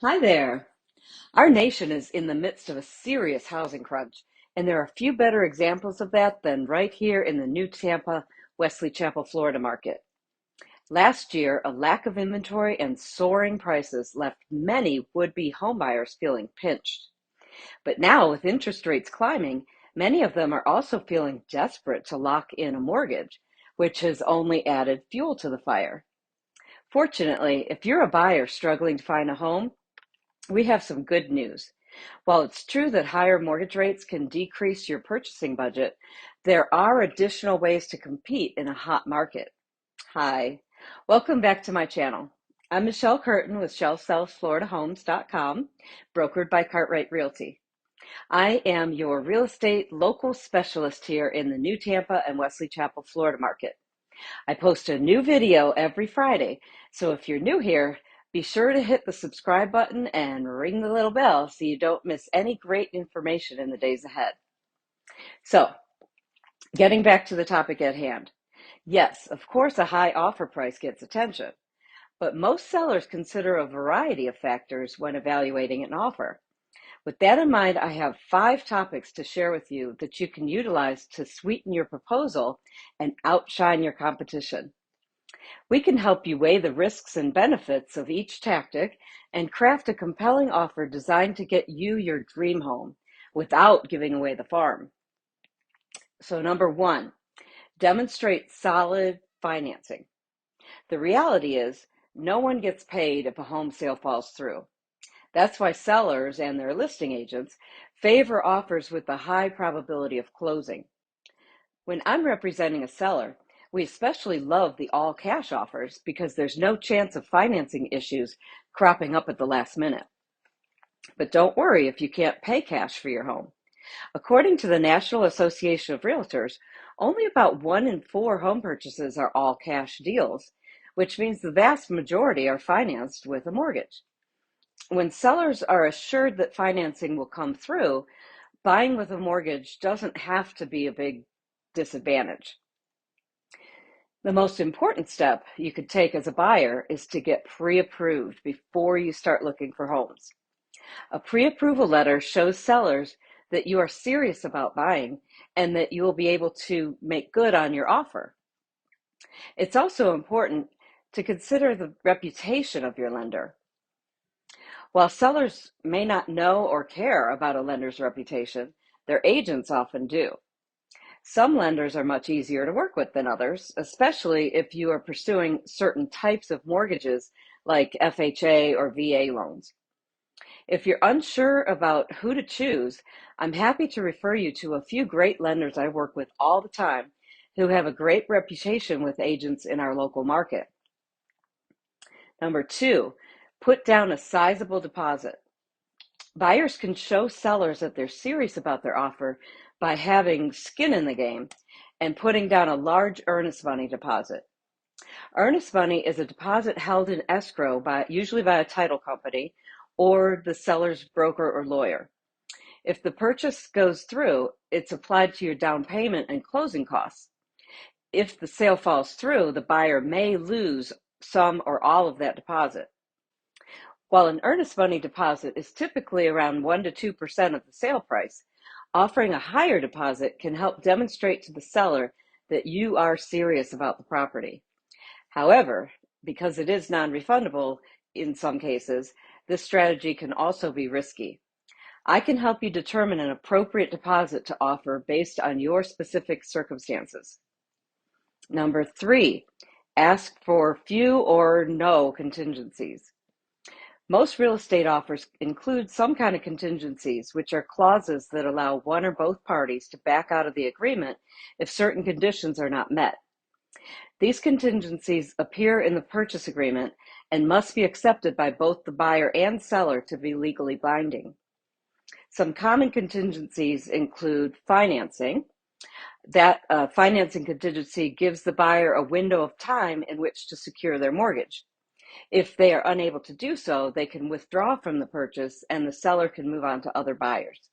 Hi there. Our nation is in the midst of a serious housing crunch, and there are few better examples of that than right here in the new Tampa, Wesley Chapel, Florida market. Last year, a lack of inventory and soaring prices left many would-be homebuyers feeling pinched. But now, with interest rates climbing, many of them are also feeling desperate to lock in a mortgage, which has only added fuel to the fire. Fortunately, if you're a buyer struggling to find a home, we have some good news. While it's true that higher mortgage rates can decrease your purchasing budget, there are additional ways to compete in a hot market. Hi, welcome back to my channel. I'm Michele Curtin with ShellSellsFloridaHomes.com, brokered by Cartwright Realty. I am your real estate local specialist here in the new Tampa and Wesley Chapel, Florida market. I post a new video every Friday, so if you're new here, be sure to hit the subscribe button and ring the little bell so you don't miss any great information in the days ahead. So, getting back to the topic at hand. Yes, of course, a high offer price gets attention, but most sellers consider a variety of factors when evaluating an offer. With that in mind, I have 5 topics to share with you that you can utilize to sweeten your proposal and outshine your competition. We can help you weigh the risks and benefits of each tactic and craft a compelling offer designed to get you your dream home without giving away the farm. So, number 1, demonstrate solid financing. The reality is, no one gets paid if a home sale falls through. That's why sellers and their listing agents favor offers with a high probability of closing. When I'm representing a seller, we especially love the all cash offers because there's no chance of financing issues cropping up at the last minute. But don't worry if you can't pay cash for your home. According to the National Association of Realtors, only about 1 in 4 home purchases are all cash deals, which means the vast majority are financed with a mortgage. When sellers are assured that financing will come through, buying with a mortgage doesn't have to be a big disadvantage. The most important step you could take as a buyer is to get pre-approved before you start looking for homes. A pre-approval letter shows sellers that you are serious about buying and that you will be able to make good on your offer. It's also important to consider the reputation of your lender. While sellers may not know or care about a lender's reputation, their agents often do. Some lenders are much easier to work with than others, especially if you are pursuing certain types of mortgages like FHA or VA loans. If you're unsure about who to choose, I'm happy to refer you to a few great lenders I work with all the time who have a great reputation with agents in our local market. Number 2, put down a sizable deposit. Buyers can show sellers that they're serious about their offer by having skin in the game and putting down a large earnest money deposit. Earnest money is a deposit held in escrow usually by a title company or the seller's broker or lawyer. If the purchase goes through, it's applied to your down payment and closing costs. If the sale falls through, the buyer may lose some or all of that deposit. While an earnest money deposit is typically around 1 to 2% of the sale price, offering a higher deposit can help demonstrate to the seller that you are serious about the property. However, because it is non-refundable in some cases, this strategy can also be risky. I can help you determine an appropriate deposit to offer based on your specific circumstances. Number 3, ask for few or no contingencies. Most real estate offers include some kind of contingencies, which are clauses that allow one or both parties to back out of the agreement if certain conditions are not met. These contingencies appear in the purchase agreement and must be accepted by both the buyer and seller to be legally binding. Some common contingencies include financing. That financing contingency gives the buyer a window of time in which to secure their mortgage. If they are unable to do so, they can withdraw from the purchase and the seller can move on to other buyers.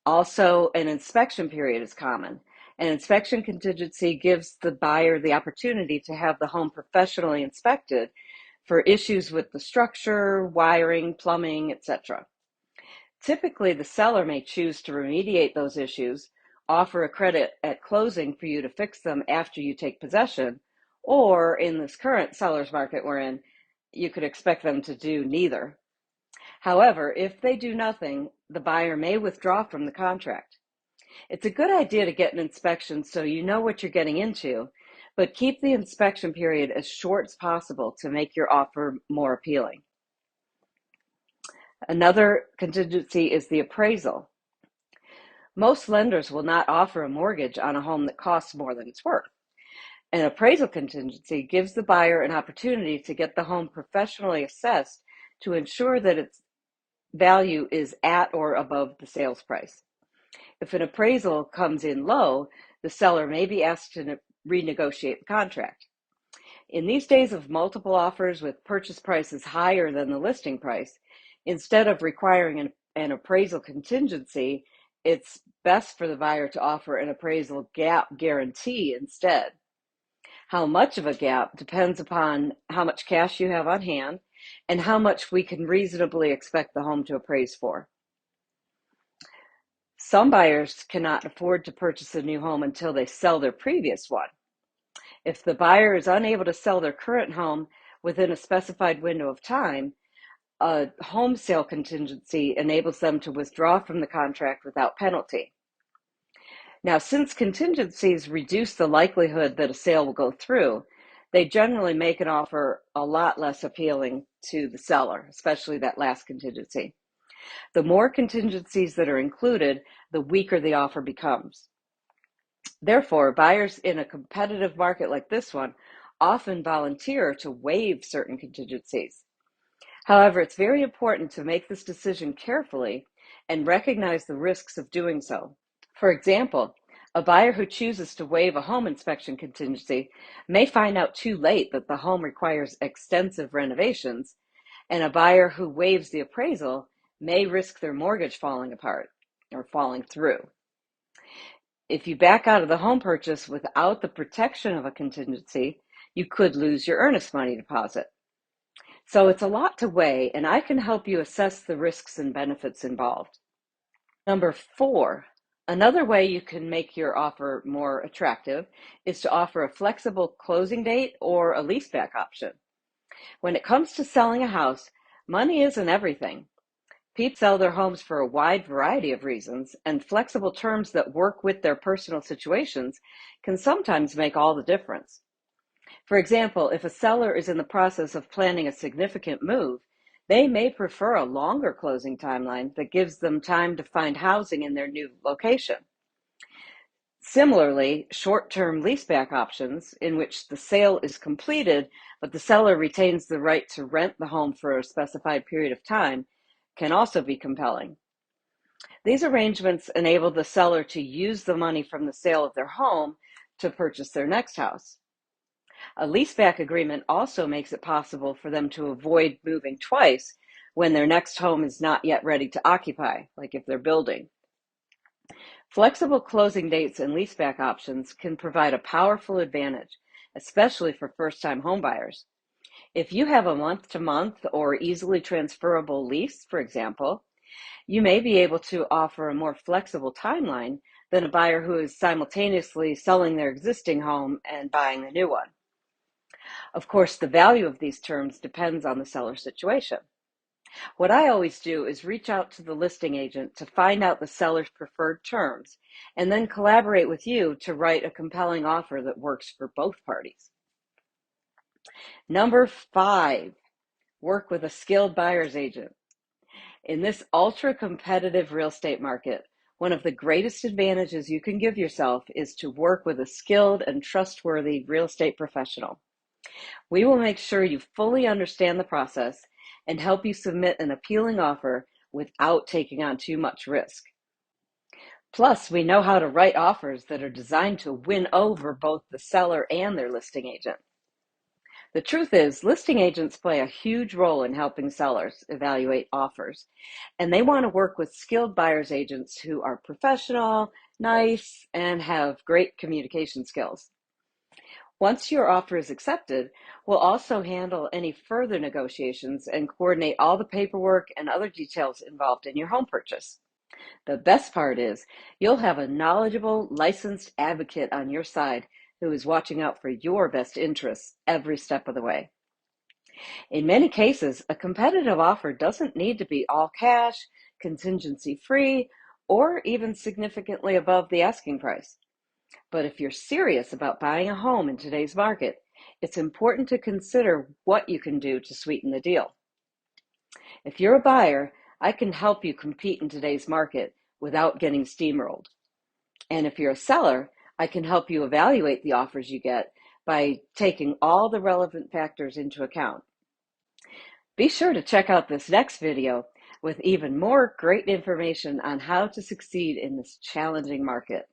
Also, an inspection period is common. An inspection contingency gives the buyer the opportunity to have the home professionally inspected for issues with the structure, wiring, plumbing, etc. Typically, the seller may choose to remediate those issues, offer a credit at closing for you to fix them after you take possession, or in this current seller's market we're in, you could expect them to do neither. However, if they do nothing, the buyer may withdraw from the contract. It's a good idea to get an inspection so you know what you're getting into, but keep the inspection period as short as possible to make your offer more appealing. Another contingency is the appraisal. Most lenders will not offer a mortgage on a home that costs more than it's worth. An appraisal contingency gives the buyer an opportunity to get the home professionally assessed to ensure that its value is at or above the sales price. If an appraisal comes in low, the seller may be asked to renegotiate the contract. In these days of multiple offers with purchase prices higher than the listing price, instead of requiring an appraisal contingency, it's best for the buyer to offer an appraisal gap guarantee instead. How much of a gap depends upon how much cash you have on hand and how much we can reasonably expect the home to appraise for. Some buyers cannot afford to purchase a new home until they sell their previous one. If the buyer is unable to sell their current home within a specified window of time, a home sale contingency enables them to withdraw from the contract without penalty. Now, since contingencies reduce the likelihood that a sale will go through, they generally make an offer a lot less appealing to the seller, especially that last contingency. The more contingencies that are included, the weaker the offer becomes. Therefore, buyers in a competitive market like this one often volunteer to waive certain contingencies. However, it's very important to make this decision carefully and recognize the risks of doing so. For example, a buyer who chooses to waive a home inspection contingency may find out too late that the home requires extensive renovations, and a buyer who waives the appraisal may risk their mortgage falling apart or falling through. If you back out of the home purchase without the protection of a contingency, you could lose your earnest money deposit. So it's a lot to weigh, and I can help you assess the risks and benefits involved. Number 4, another way you can make your offer more attractive is to offer a flexible closing date or a leaseback option. When it comes to selling a house, money isn't everything. People sell their homes for a wide variety of reasons, and flexible terms that work with their personal situations can sometimes make all the difference. For example, if a seller is in the process of planning a significant move, they may prefer a longer closing timeline that gives them time to find housing in their new location. Similarly, short-term leaseback options in which the sale is completed, but the seller retains the right to rent the home for a specified period of time, can also be compelling. These arrangements enable the seller to use the money from the sale of their home to purchase their next house. A leaseback agreement also makes it possible for them to avoid moving twice when their next home is not yet ready to occupy, like if they're building. Flexible closing dates and leaseback options can provide a powerful advantage, especially for first-time homebuyers. If you have a month-to-month or easily transferable lease, for example, you may be able to offer a more flexible timeline than a buyer who is simultaneously selling their existing home and buying the new one. Of course, the value of these terms depends on the seller's situation. What I always do is reach out to the listing agent to find out the seller's preferred terms and then collaborate with you to write a compelling offer that works for both parties. Number 5, work with a skilled buyer's agent. In this ultra-competitive real estate market, one of the greatest advantages you can give yourself is to work with a skilled and trustworthy real estate professional. We will make sure you fully understand the process and help you submit an appealing offer without taking on too much risk. Plus, we know how to write offers that are designed to win over both the seller and their listing agent. The truth is, listing agents play a huge role in helping sellers evaluate offers, and they want to work with skilled buyer's agents who are professional, nice, and have great communication skills. Once your offer is accepted, we'll also handle any further negotiations and coordinate all the paperwork and other details involved in your home purchase. The best part is you'll have a knowledgeable, licensed advocate on your side who is watching out for your best interests every step of the way. In many cases, a competitive offer doesn't need to be all cash, contingency free, or even significantly above the asking price. But if you're serious about buying a home in today's market, it's important to consider what you can do to sweeten the deal. If you're a buyer, I can help you compete in today's market without getting steamrolled. And if you're a seller, I can help you evaluate the offers you get by taking all the relevant factors into account. Be sure to check out this next video with even more great information on how to succeed in this challenging market.